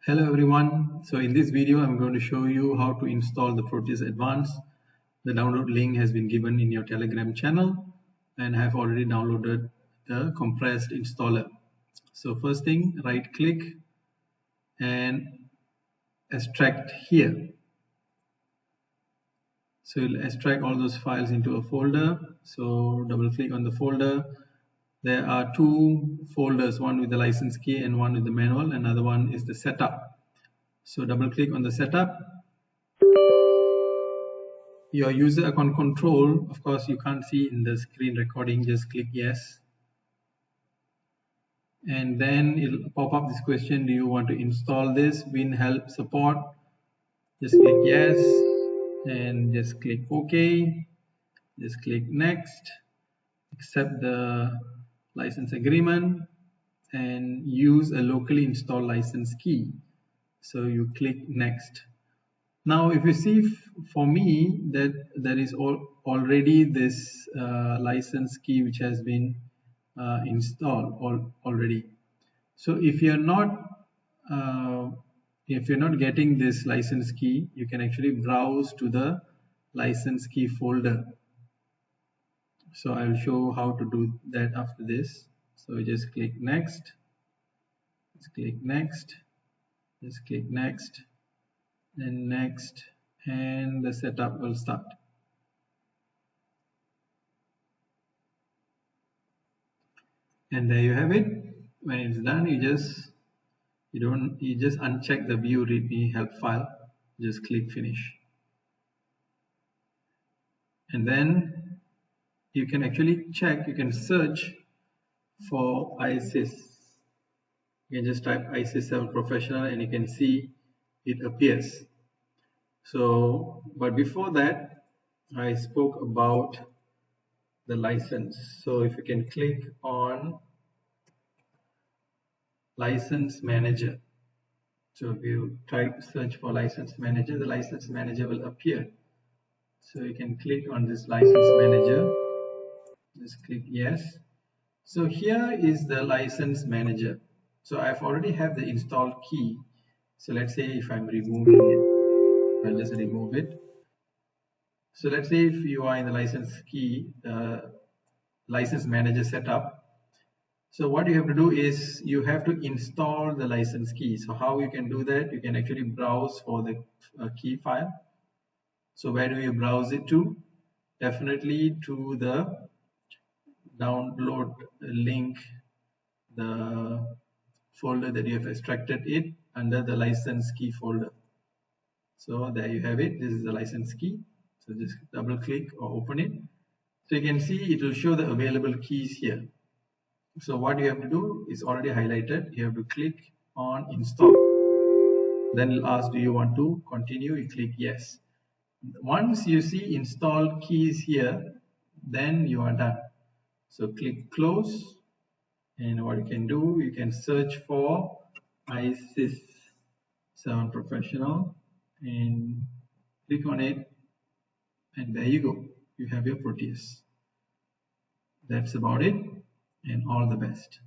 Hello everyone. So in this video I'm going to show you how to install the Proteus Advanced. The download link has been given in your Telegram channel and I have already downloaded the compressed installer. So first thing, right click and extract here. So you'll extract all those files into a folder. So double click on the folder. There are two folders, one with the license key and one with the manual. Another one is the setup. So double click on the setup. Your user account control, of course, you can't see in the screen recording, just click yes. And then it'll pop up this question, do you want to install this Win Help Support? Just click yes and just click OK. Just click next, accept the license agreement and use a locally installed license key. So you click next. Now, if you see, for me, that there is already this license key which has been installed already. So if you're not getting this license key, you can actually browse to the license key folder. So I'll show how to do that after this. So just click next, just click next, just click next, and next, and the setup will start. And there you have it. When it's done, you just uncheck the view readme help file, just click finish, and then you can actually check, you can search for ISIS. You can just type ISIS 7 professional and you can see it appears. So, but before that, I spoke about the license. So if you can click on license manager. So if you type search for license manager, the license manager will appear. So you can click on this license manager, just click yes. So here is the license manager. So I've already have the installed key. So let's say if I'm removing it, I'll just remove it. So let's say if you are in the license key, license manager setup. So what you have to do is you have to install the license key. So how you can do that? You can actually browse for the key file. So where do you browse it to? Definitely to the download link, the folder that you have extracted it under the license key folder. So there you have it. This is the license key. So just double click or open it. So you can see it will show the available keys here. So what you have to do is already highlighted. You have to click on install. Then it'll ask, do you want to continue? You click yes. Once you see installed keys here, then you are done. So click close. And what you can do, you can search for ISIS 7 Professional and click on it. And there you go. You have your Proteus. That's about it. And all the best.